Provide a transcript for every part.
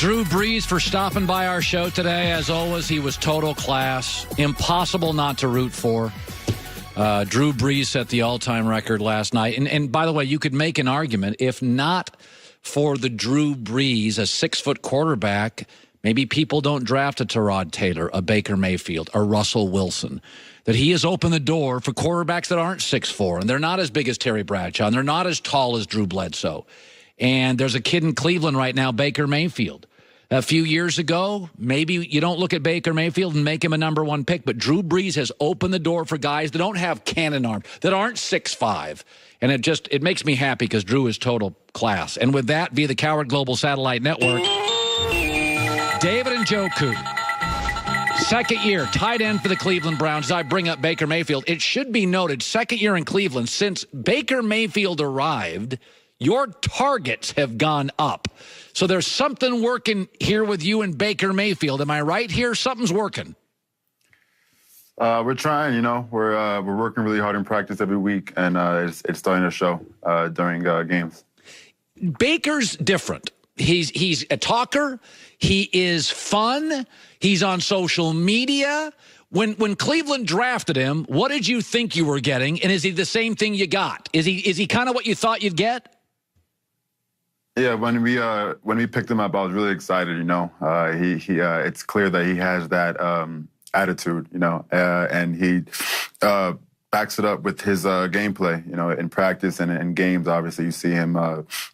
Drew Brees for stopping by our show today. As always, he was total class. Impossible not to root for. Drew Brees set the all-time record last night. And by the way, you could make an argument, if not for the Drew Brees, a 6-foot quarterback, maybe people don't draft a Tyrod Taylor, a Baker Mayfield, a Russell Wilson, that he has opened the door for quarterbacks that aren't 6'4", and they're not as big as Terry Bradshaw, and they're not as tall as Drew Bledsoe. And there's a kid in Cleveland right now, Baker Mayfield. A few years ago, maybe you don't look at Baker Mayfield and make him a number one pick, but Drew Brees has opened the door for guys that don't have cannon arms, that aren't 6'5". And it makes me happy because Drew is total class. And with that, via the Coward Global Satellite Network, David NJoku, second year, tight end for the Cleveland Browns. As I bring up Baker Mayfield, it should be noted, second year in Cleveland, since Baker Mayfield arrived, your targets have gone up. So there's something working here with you and Baker Mayfield. Am I right here? Something's working. We're trying, we're working really hard in practice every week, and it's starting to show during games. Baker's different. He's a talker. He is fun. He's on social media. When Cleveland drafted him, what did you think you were getting? And is he the same thing you got? Is he kind of what you thought you'd get? Yeah, when we picked him up, I was really excited. It's clear that he has that attitude, and he backs it up with his gameplay. In practice and in games, obviously, you see him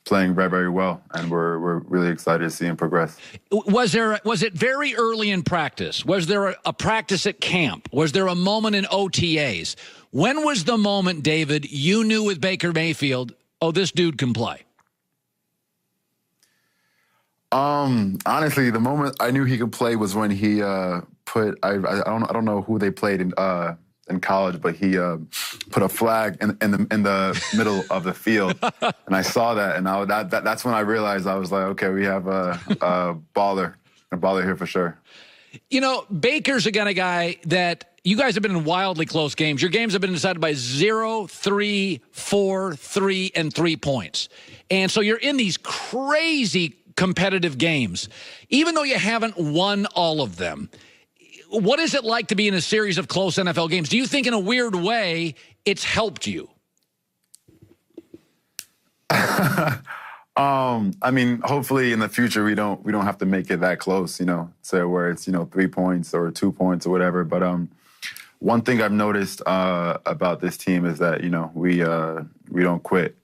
playing very, very well, and we're really excited to see him progress. Was it very early in practice? Was there a practice at camp? Was there a moment in OTAs? When was the moment, David, you knew with Baker Mayfield, oh, this dude can play? Honestly, the moment I knew he could play was when he I don't know who they played in college, but he put a flag in the middle of the field, and I saw that, and that's when I realized, I was like, okay, we have a baller here for sure. Baker's a kind of guy that you guys have been in wildly close games. Your games have been decided by 0, 3, 4, 3, and 3 points, and so you're in these crazy competitive games, even though you haven't won all of them. What is it like to be in a series of close NFL games? Do you think in a weird way it's helped you? I mean, hopefully in the future we don't have to make it that close, so where it's 3 points or 2 points or whatever. But one thing I've noticed about this team is that we don't quit.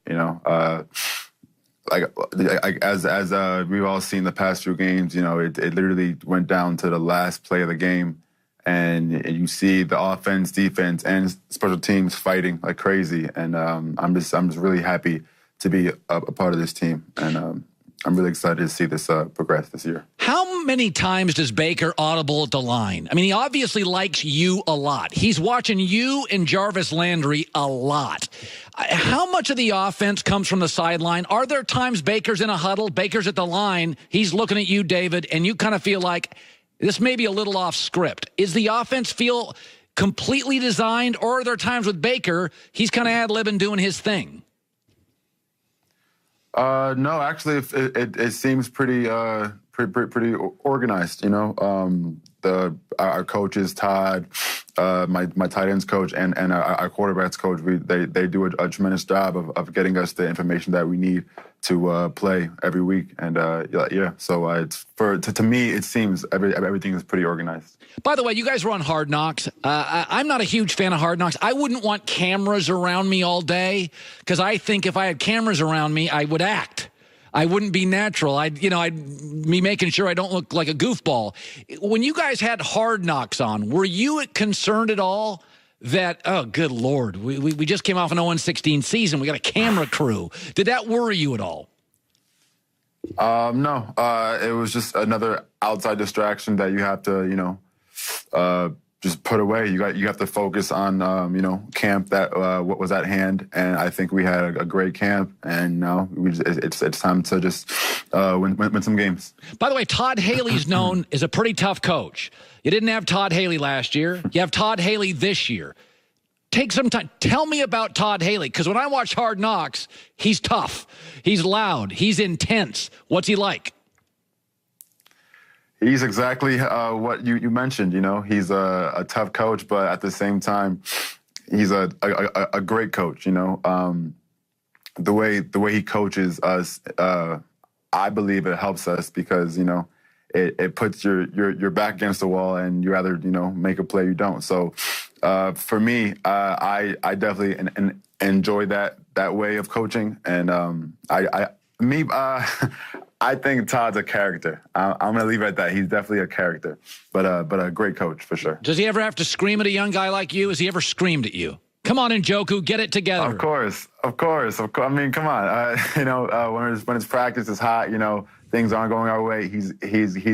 As we've all seen the past few games, it literally went down to the last play of the game, and you see the offense, defense, and special teams fighting like crazy. And I'm just really happy to be a part of this team, and I'm really excited to see this progress this year. How many times does Baker audible at the line? I mean, he obviously likes you a lot. He's watching you and Jarvis Landry a lot. How much of the offense comes from the sideline? Are there times Baker's in a huddle, Baker's at the line, he's looking at you, David, and you kind of feel like this may be a little off script? Is the offense feel completely designed, or are there times with Baker, he's kind of ad-libbing doing his thing? No, actually, it seems pretty organized. Our coaches, Todd, my tight ends coach, and our quarterbacks coach, they do a tremendous job of getting us the information that we need to play every week. And so to me, it seems everything is pretty organized. By the way, you guys were on Hard Knocks. I'm not a huge fan of Hard Knocks. I wouldn't want cameras around me all day, because I think if I had cameras around me, I would act. I wouldn't be natural. I'd be making sure I don't look like a goofball. When you guys had Hard Knocks on, were you concerned at all that, oh, good Lord, we just came off an 0-16 season. We got a camera crew. Did that worry you at all? No. It was just another outside distraction that you have to, just put away. You have to focus on, camp that what was at hand, and I think we had a great camp, and now it's time to just win some games. By the way, Todd Haley's known as a pretty tough coach. You didn't have Todd Haley last year. You have Todd Haley this year. Take some time. Tell me about Todd Haley, because when I watch Hard Knocks, he's tough. He's loud. He's intense. What's he like? He's exactly what you mentioned. You know, he's a tough coach, but at the same time, he's a great coach. You know, the way he coaches us, I believe it helps us because, you know, it puts your back against the wall and you either, you know, make a play or you don't. So for me, I definitely enjoy that way of coaching, and I think Todd's a character. I'm going to leave it at that. He's definitely a character, but a great coach for sure. Does he ever have to scream at a young guy like you? Has he ever screamed at you? Come on, NJoku, get it together. Of course. I mean, come on. You know, when it's practice, it's hot. You know, things aren't going our way. He's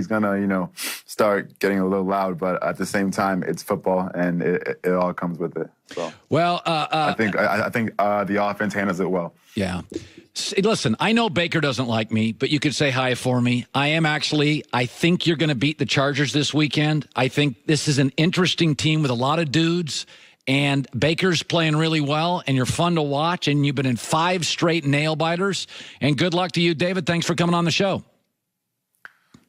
gonna, you know, start getting a little loud. But at the same time, it's football, and it all comes with it. So, well, I think the offense handles it well. Yeah. Listen, I know Baker doesn't like me, but you could say hi for me. I think you're going to beat the Chargers this weekend. I think this is an interesting team with a lot of dudes, and Baker's playing really well, and you're fun to watch, and you've been in 5 straight nail-biters. And good luck to you, David. Thanks for coming on the show.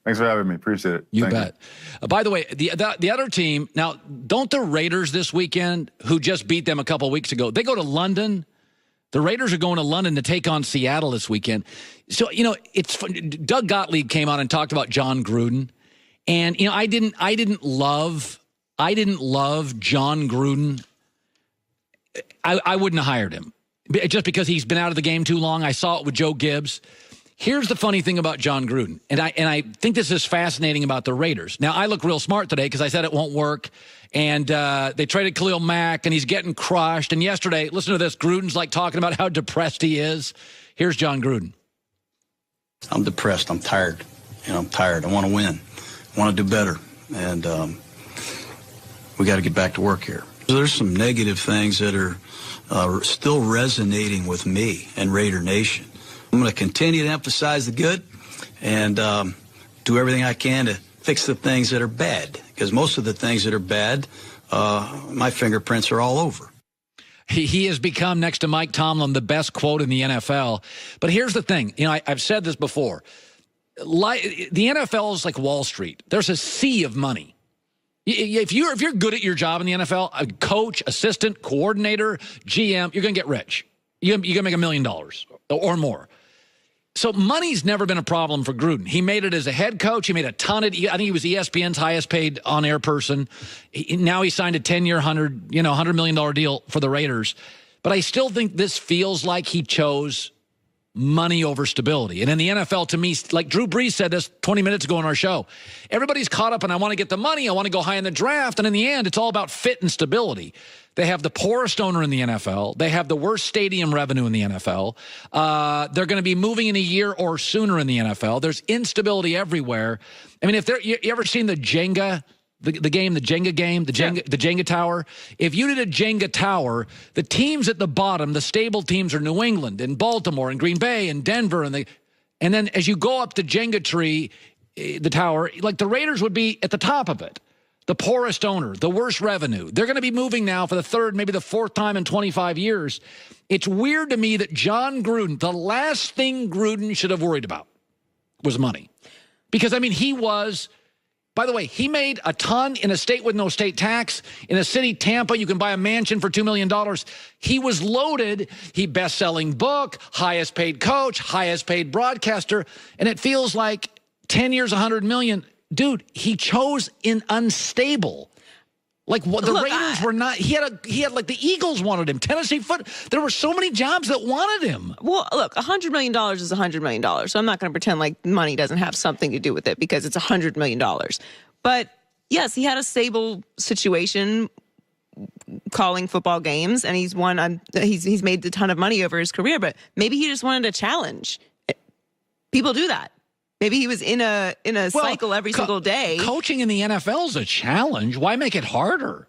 Thanks for having me. Appreciate it. You bet. By the way, the other team, now, don't the Raiders this weekend, who just beat them a couple weeks ago, they go to London? The Raiders are going to London to take on Seattle this weekend. So, you know, it's fun. Doug Gottlieb came on and talked about John Gruden. And, you know, I didn't love John Gruden. I wouldn't have hired him just because he's been out of the game too long. I saw it with Joe Gibbs. Here's the funny thing about John Gruden, and I think this is fascinating about the Raiders. Now, I look real smart today because I said it won't work, and they traded Khalil Mack, and he's getting crushed. And yesterday, listen to this, Gruden's like talking about how depressed he is. Here's John Gruden. I'm depressed. I'm tired. You know, I'm tired. I want to win. I want to do better, and we got to get back to work here. There's some negative things that are still resonating with me and Raider Nation. I'm going to continue to emphasize the good and do everything I can to fix the things that are bad, because most of the things that are bad, my fingerprints are all over. He has become, next to Mike Tomlin, the best quote in the NFL. But here's the thing. You know, I've said this before. The NFL is like Wall Street. There's a sea of money. If you're good at your job in the NFL, a coach, assistant, coordinator, GM, you're going to get rich. You're going to make $1 million or more. So money's never been a problem for Gruden. He made it as a head coach. He made a ton of, I think he was ESPN's highest paid on-air person. Now he signed a 10-year, $100 million deal for the Raiders. But I still think this feels like he chose money over stability. And in the NFL, to me, like Drew Brees said this 20 minutes ago on our show, everybody's caught up and I want to get the money. I want to go high in the draft. And in the end, it's all about fit and stability. They have the poorest owner in the NFL. They have the worst stadium revenue in the NFL. They're going to be moving in a year or sooner in the NFL. There's instability everywhere. I mean, you ever seen the Jenga the Jenga tower? If you did a Jenga tower, the teams at the bottom, the stable teams, are New England and Baltimore and Green Bay and Denver, and then as you go up the Jenga tree, the tower, like the Raiders would be at the top of it. The poorest owner, the worst revenue. They're going to be moving now for the third, maybe the fourth time in 25 years. It's weird to me that John Gruden, the last thing Gruden should have worried about was money. Because, I mean, by the way, he made a ton in a state with no state tax. In a city, Tampa, you can buy a mansion for $2 million. He was loaded. He best-selling book, highest paid coach, highest paid broadcaster. And it feels like 10 years, $100 million. Dude, he chose in unstable. Like what the Raiders were not. He had like the Eagles wanted him. Tennessee there were so many jobs that wanted him. Well, look, $100 million is $100 million. So I'm not going to pretend like money doesn't have something to do with it because it's $100 million. But yes, he had a stable situation calling football games, and he's won. He's made a ton of money over his career. But maybe he just wanted a challenge. People do that. Maybe he was in a cycle every single day. Coaching in the NFL is a challenge. Why make it harder?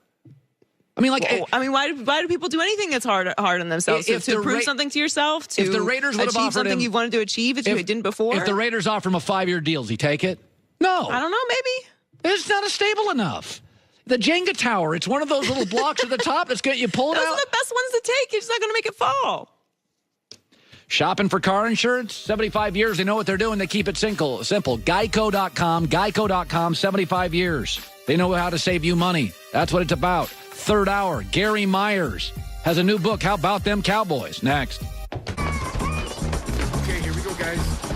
I mean, why do people do anything that's hard on themselves? To prove something to yourself? To if the Raiders would have achieve offered something you wanted to achieve that you didn't before? If the Raiders offer him a 5-year deal, does he take it? No. I don't know, maybe. It's not stable enough. The Jenga tower, it's one of those little blocks at the top that's going you pull it out. Those are the best ones to take. You're just not going to make it fall. Shopping for car insurance? 75 years. They know what they're doing. They keep it simple. Geico.com. Geico.com. 75 years. They know how to save you money. That's what it's about. Third hour. Gary Myers has a new book. How about them Cowboys? Next. Okay, here we go, guys.